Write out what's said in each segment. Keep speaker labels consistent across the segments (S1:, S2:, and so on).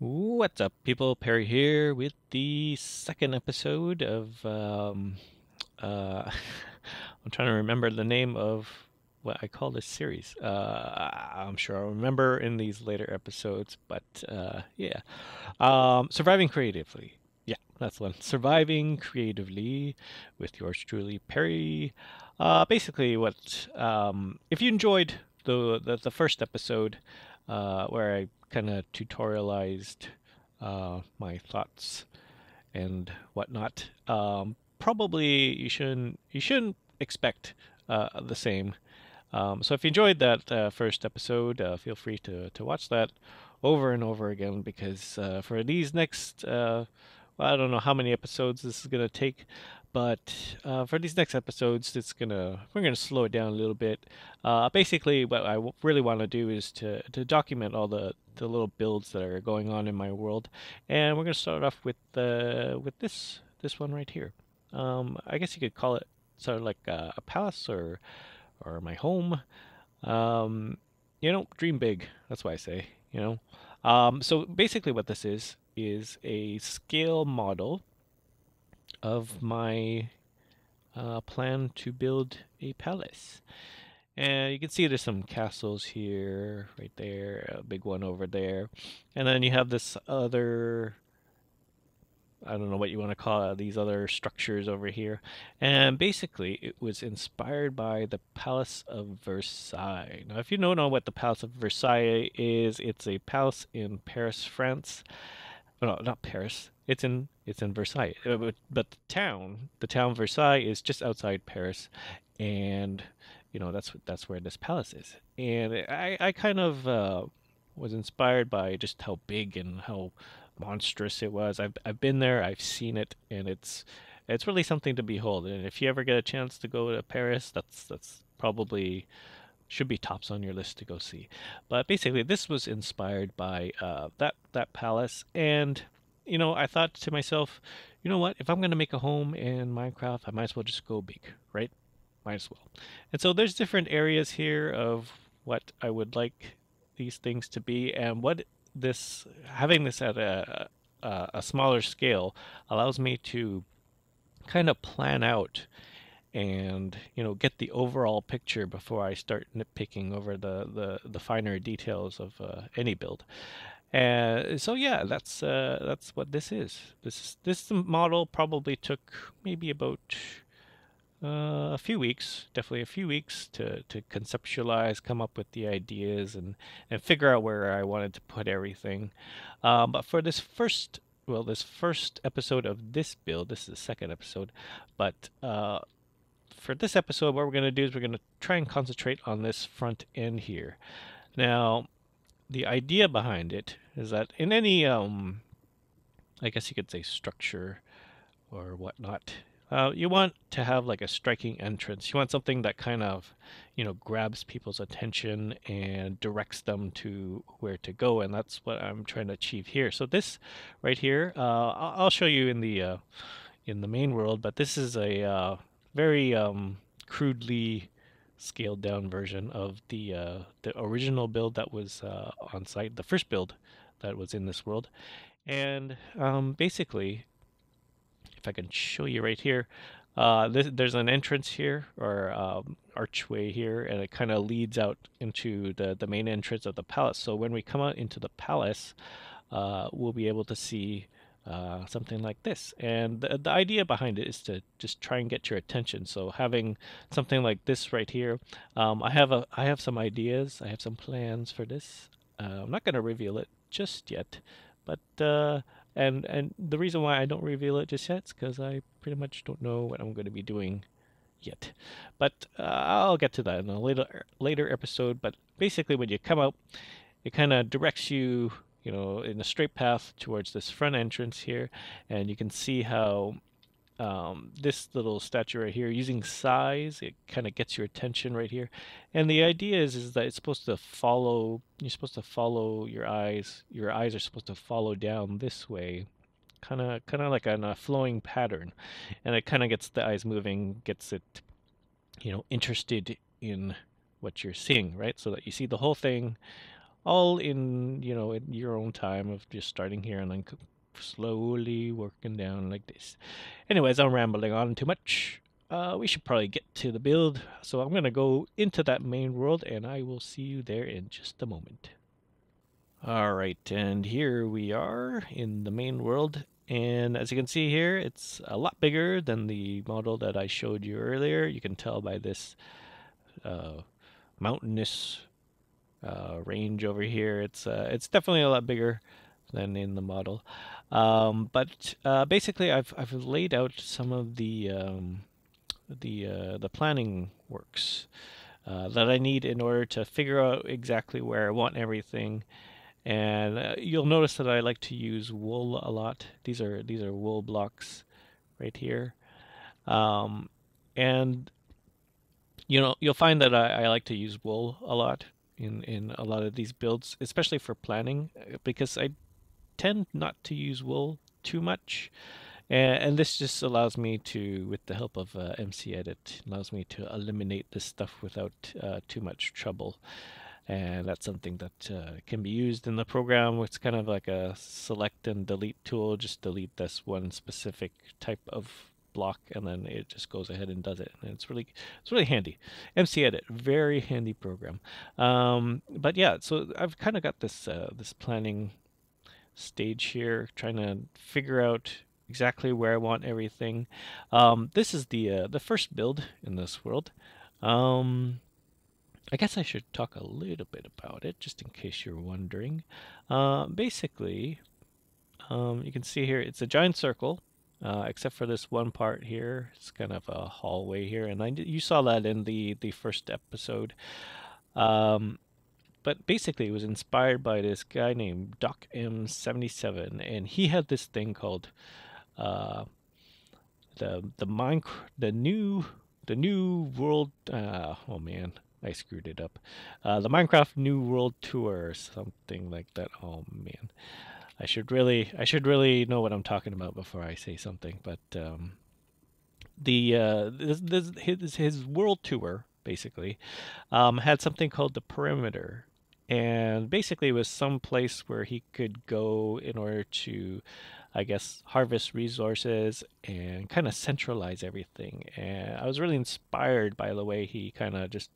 S1: What's up, people? Perry here with the second episode of I'm trying to remember the name of what I call this series. I'm sure I'll remember in these later episodes, but yeah. Surviving creatively. Yeah, that's one. Surviving creatively with yours truly, Perry. Basically, what if you enjoyed the first episode, where I kind of tutorialized my thoughts and whatnot. Probably you shouldn't expect the same. So if you enjoyed that first episode, feel free to watch that over and over again because for these next well, I don't know how many episodes this is gonna take, but for these next episodes, we're gonna slow it down a little bit. Basically, what really want to do is to document all the little builds that are going on in my world, and we're gonna start off with this one right here. I guess you could call it sort of like a palace or my home. Um, dream big. That's why I say. So basically, what this is a scale model of my plan to build a palace. And you can see there's some castles here, right there, a big one over there, and then you have this other, I don't know what you want to call it, these other structures over here. And basically, it was inspired by the Palace of Versailles. Now, if you don't know what the Palace of Versailles is, it's a palace in Paris, France. Oh, no, not Paris. It's in Versailles. But the town Versailles is just outside Paris, and that's where this palace is. And I kind of was inspired by just how big and how monstrous it was. I've been there, I've seen it, and it's really something to behold. And if you ever get a chance to go to Paris, that's probably should be tops on your list to go see. But basically, this was inspired by that palace, and I thought to myself, you know what? If I'm gonna make a home in Minecraft, I might as well just go big, right? Might as well. And so there's different areas here of what I would like these things to be, and what this having this at a smaller scale allows me to kind of plan out and get the overall picture before I start nitpicking over the finer details of any build. And so yeah, that's what this is. This model probably took maybe about a few weeks, definitely a few weeks to conceptualize, come up with the ideas, and figure out where I wanted to put everything. But for this first episode of this build, this is the second episode, but for this episode, what we're going to do is we're going to try and concentrate on this front end here. Now, the idea behind it is that in any, I guess you could say structure or whatnot, you want to have like a striking entrance. You want something that kind of, grabs people's attention and directs them to where to go, and that's what I'm trying to achieve here. So this right here, I'll show you in the main world, but this is a very crudely scaled down version of the original build that was on site, the first build that was in this world. And basically, if I can show you right here, there's an entrance here or archway here, and it kind of leads out into the main entrance of the palace. So when we come out into the palace, we'll be able to see something like this. And the idea behind it is to just try and get your attention. So having something like this right here, I have some ideas, I have some plans for this. I'm not going to reveal it just yet, but and the reason why I don't reveal it just yet is because I pretty much don't know what I'm going to be doing yet. But I'll get to that in a later episode. But basically, when you come out, it kind of directs you, in a straight path towards this front entrance here, and you can see how this little statue right here, using size, it kind of gets your attention right here. And the idea is that it's supposed to follow. You're supposed to follow your eyes. Your eyes are supposed to follow down this way, kind of like on a flowing pattern, and it kind of gets the eyes moving, gets it, interested in what you're seeing, right? So that you see the whole thing all in, in your own time of just starting here and then slowly working down like this. Anyways, I'm rambling on too much. We should probably get to the build. So I'm going to go into that main world and I will see you there in just a moment. All right, and here we are in the main world. And as you can see here, it's a lot bigger than the model that I showed you earlier. You can tell by this uh, mountainous range over here. It's definitely a lot bigger than in the model. But basically, I've laid out some of the planning works that I need in order to figure out exactly where I want everything. And you'll notice that I like to use wool a lot. These are wool blocks right here. Um, and you'll find that I like to use wool a lot in a lot of these builds, especially for planning, because I tend not to use wool too much. And this just allows me to, with the help of MC Edit, allows me to eliminate this stuff without too much trouble. And that's something that can be used in the program. It's kind of like a select and delete tool. Just delete this one specific type of block, and then it just goes ahead and does it. And it's really handy. MC Edit, very handy program. But yeah, so I've kind of got this planning stage here, trying to figure out exactly where I want everything. This is the first build in this world. I guess I should talk a little bit about it, just in case you're wondering. Basically, you can see here it's a giant circle, except for this one part here. It's kind of a hallway here, and you saw that in the first episode. Um, but basically, it was inspired by this guy named Doc M77, and he had this thing called uh, the Minecraft the new world. Oh man, I screwed it up. The Minecraft New World Tour or something like that. Oh man, I should really know what I'm talking about before I say something. But his world tour basically had something called the perimeter, and basically it was some place where he could go in order to, I guess, harvest resources and kind of centralize everything. And I was really inspired by the way he kind of just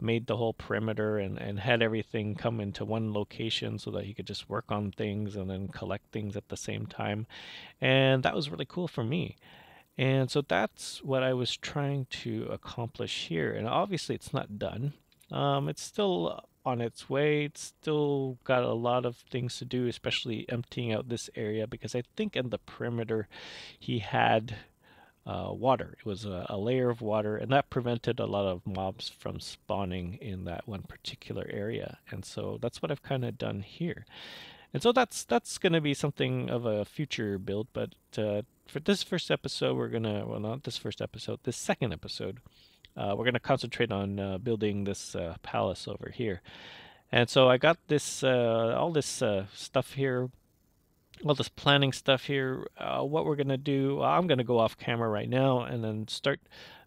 S1: made the whole perimeter and had everything come into one location so that he could just work on things and then collect things at the same time. And that was really cool for me. And so that's what I was trying to accomplish here. And obviously, it's not done. It's still on its way. It's still got a lot of things to do, especially emptying out this area, because I think in the perimeter he had water. It was a layer of water, and that prevented a lot of mobs from spawning in that one particular area. And so that's what I've kind of done here. And so that's going to be something of a future build, but for this first episode, we're gonna, well, not this first episode, this second episode, we're gonna concentrate on building this palace over here. And so I got this all this stuff here, all this planning stuff here. What we're gonna do, well, I'm gonna go off camera right now and then start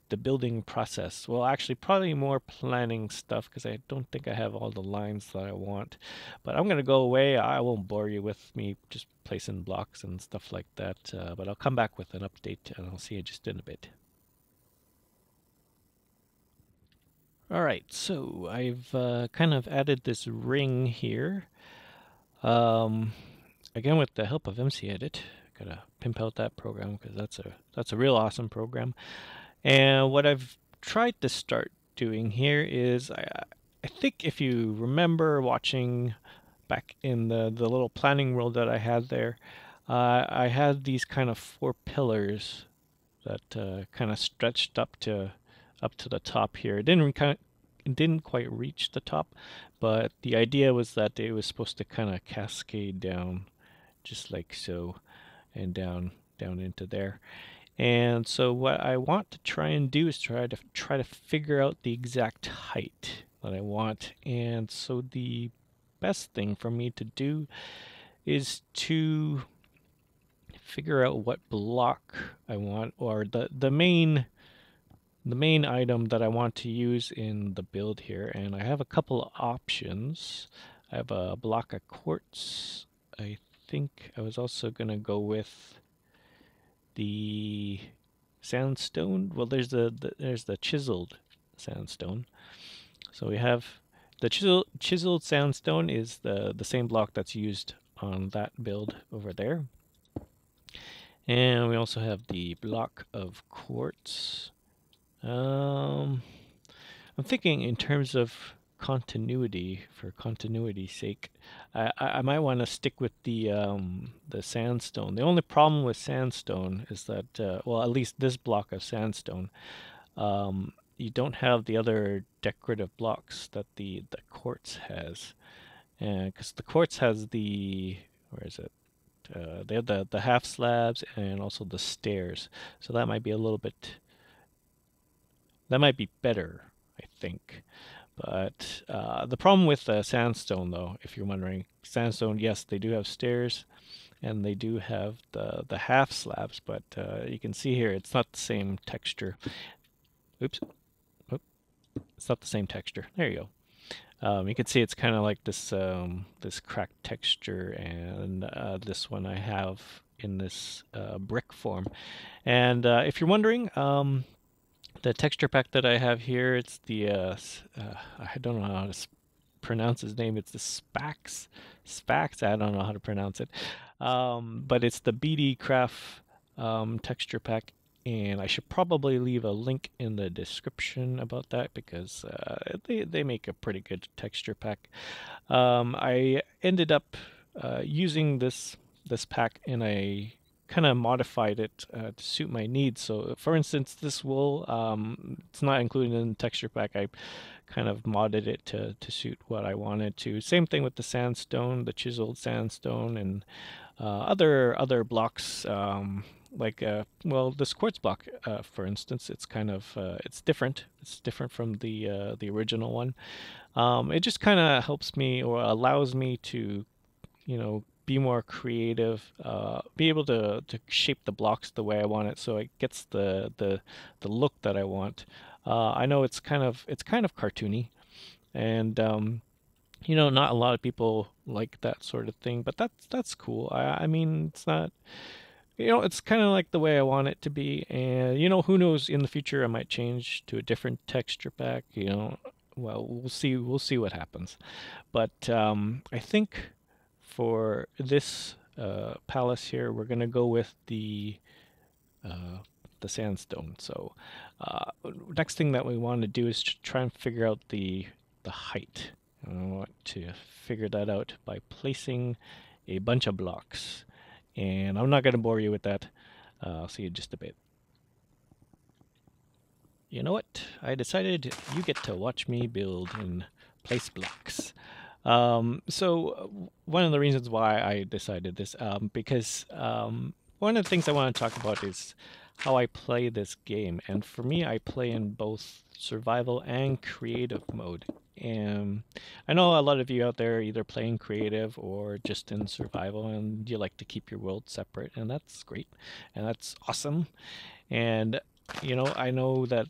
S1: the building process. Well, actually, probably more planning stuff because I don't think I have all the lines that I want. But I'm gonna go away. I won't bore you with me just placing blocks and stuff like that. But I'll come back with an update and I'll see you just in a bit. All right, so I've kind of added this ring here. Um, Again, with the help of MC Edit. Gotta pimp out that program because that's a real awesome program. And what I've tried to start doing here is I think if you remember watching back in the little planning world that I had there, I had these kind of four pillars that kind of stretched up to the top here. It didn't quite reach the top, but the idea was that it was supposed to kind of cascade down just like so and down into there. And so what I want to try and do is try to figure out the exact height that I want. And so the best thing for me to do is to figure out what block I want, or the main item that I want to use in the build here. And I have a couple of options. I have a block of quartz. I think I was also gonna go with the sandstone. Well, there's the chiseled sandstone. So we have the chiseled sandstone is the same block that's used on that build over there. And we also have the block of quartz. Um, I'm thinking in terms of continuity, for continuity's sake, I might want to stick with the sandstone. The only problem with sandstone is that, well, at least this block of sandstone, you don't have the other decorative blocks that the quartz has, and because the quartz has the, where is it? They have the half slabs and also the stairs, so that might be a little bit, that might be better, I think. But the problem with sandstone, though, if you're wondering, sandstone, yes, they do have stairs and they do have the half slabs, but you can see here it's not the same texture. Oops, Oop, it's not the same texture. There you go. You can see it's kind of like this cracked texture, and this one I have in this brick form. And if you're wondering, the texture pack that I have here, it's the I don't know how to pronounce his name. It's the Spax. I don't know how to pronounce it, but it's the BD Craft texture pack, and I should probably leave a link in the description about that because they make a pretty good texture pack. I ended up using this pack, and I kind of modified it to suit my needs. So, for instance, this wool, it's not included in the texture pack. I kind of modded it to suit what I wanted to. Same thing with the sandstone, the chiseled sandstone, and other blocks. Like well, this quartz block, for instance, it's kind of it's different. It's different from the original one. It just kind of helps me or allows me to, be more creative, be able to shape the blocks the way I want it, so it gets the look that I want. I know it's kind of cartoony, and not a lot of people like that sort of thing, but that's cool. I mean, it's not. It's kind of like the way I want it to be, and who knows? In the future, I might change to a different texture pack. Well, we'll see what happens. But I think for this palace here, we're gonna go with uh, the sandstone. So next thing that we want to do is to try and figure out the height. And I want to figure that out by placing a bunch of blocks. And I'm not going to bore you with that. I'll see you in just a bit. You know what? I decided you get to watch me build and place blocks. So one of the reasons why I decided this, because one of the things I want to talk about is how I play this game. And for me, I play in both survival and creative mode. And I know a lot of you out there are either playing creative or just in survival, and you like to keep your world separate, and that's great, and that's awesome. And I know that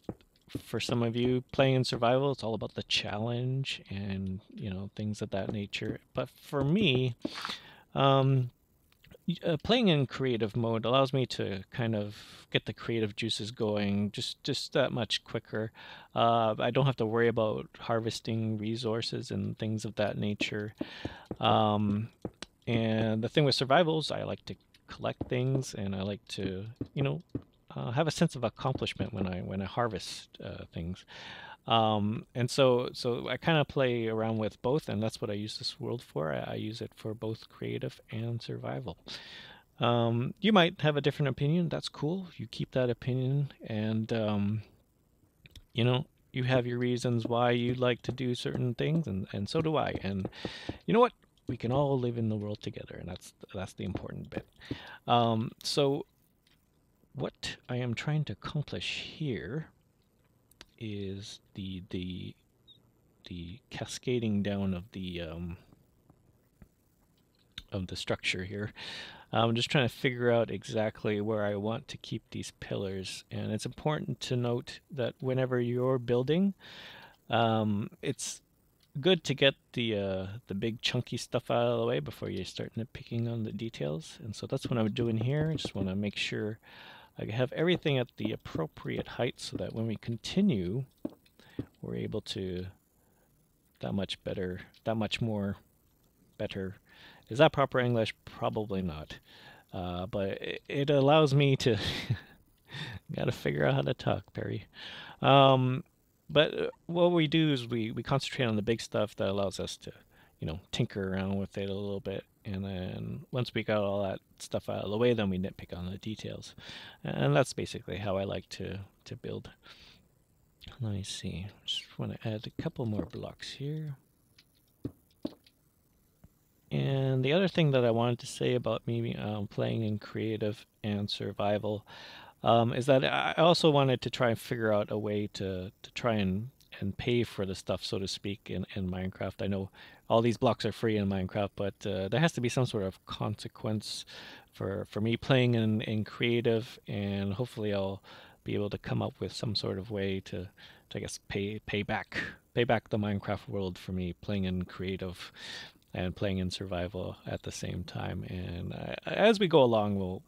S1: for some of you playing in survival, it's all about the challenge and things of that nature. But for me, um, playing in creative mode allows me to kind of get the creative juices going just that much quicker. I don't have to worry about harvesting resources and things of that nature. Um, and the thing with survivals, I like to collect things, and I like to, have a sense of accomplishment when I harvest things. And so I kind of play around with both, and that's what I use this world for. I use it for both creative and survival. You might have a different opinion. That's cool. You keep that opinion, and you know, you have your reasons why you like to do certain things, and so do I. And you know what? We can all live in the world together, and that's the important bit. So what I am trying to accomplish here is the cascading down of the structure here. I'm just trying to figure out exactly where I want to keep these pillars, and it's important to note that whenever you're building, it's good to get the big chunky stuff out of the way before you start nitpicking on the details. And so that's what I'm doing here. I just want to make sure I have everything at the appropriate height so that when we continue, we're able to that much better, that much more better. Is that proper English? Probably not. But it allows me to got to figure out how to talk, Perry. Um, but what we do is we concentrate on the big stuff that allows us to, tinker around with it a little bit. And then once we got all that stuff out of the way, then we nitpick on the details. And that's basically how I like to build. Let me see. Just want to add a couple more blocks here. And the other thing that I wanted to say about me playing in creative and survival is that I also wanted to try and figure out a way to try and pay for the stuff, so to speak, in Minecraft. I know all these blocks are free in Minecraft, but there has to be some sort of consequence for me playing in creative, and hopefully I'll be able to come up with some sort of way to I guess pay back the Minecraft world for me playing in creative and playing in survival at the same time. And as we go along,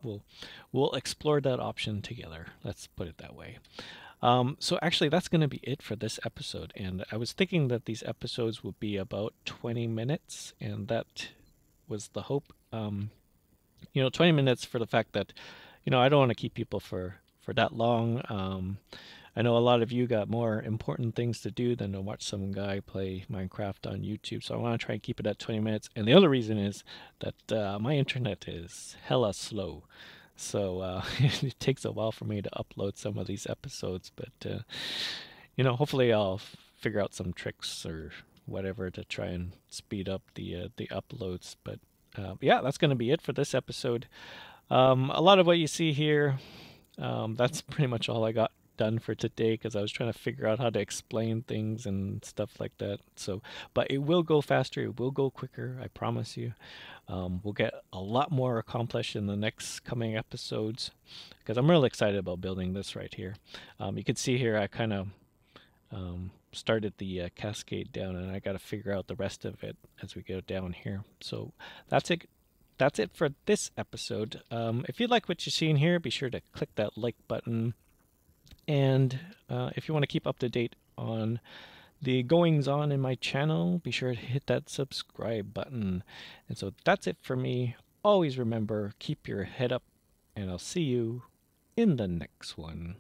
S1: we'll explore that option together. Let's put it that way. So actually, that's going to be it for this episode. And I was thinking that these episodes would be about 20 minutes, and that was the hope. 20 minutes for the fact that, I don't want to keep people for that long. I know a lot of you got more important things to do than to watch some guy play Minecraft on YouTube, so I want to try and keep it at 20 minutes. And the other reason is that my internet is hella slow, so it takes a while for me to upload some of these episodes. But hopefully I'll figure out some tricks or whatever to try and speed up the uploads. But yeah, that's going to be it for this episode. A lot of what you see here, that's pretty much all I got done for today because I was trying to figure out how to explain things and stuff like that. So, but it will go faster, it will go quicker, I promise you. We'll get a lot more accomplished in the next coming episodes because I'm really excited about building this right here. You can see here I kind of started the cascade down, and I got to figure out the rest of it as we go down here. So that's it. That's it for this episode. If you like what you're seeing here, be sure to click that like button. And if you want to keep up to date on the goings on in my channel, be sure to hit that subscribe button. And so that's it for me. Always remember, keep your head up, and I'll see you in the next one.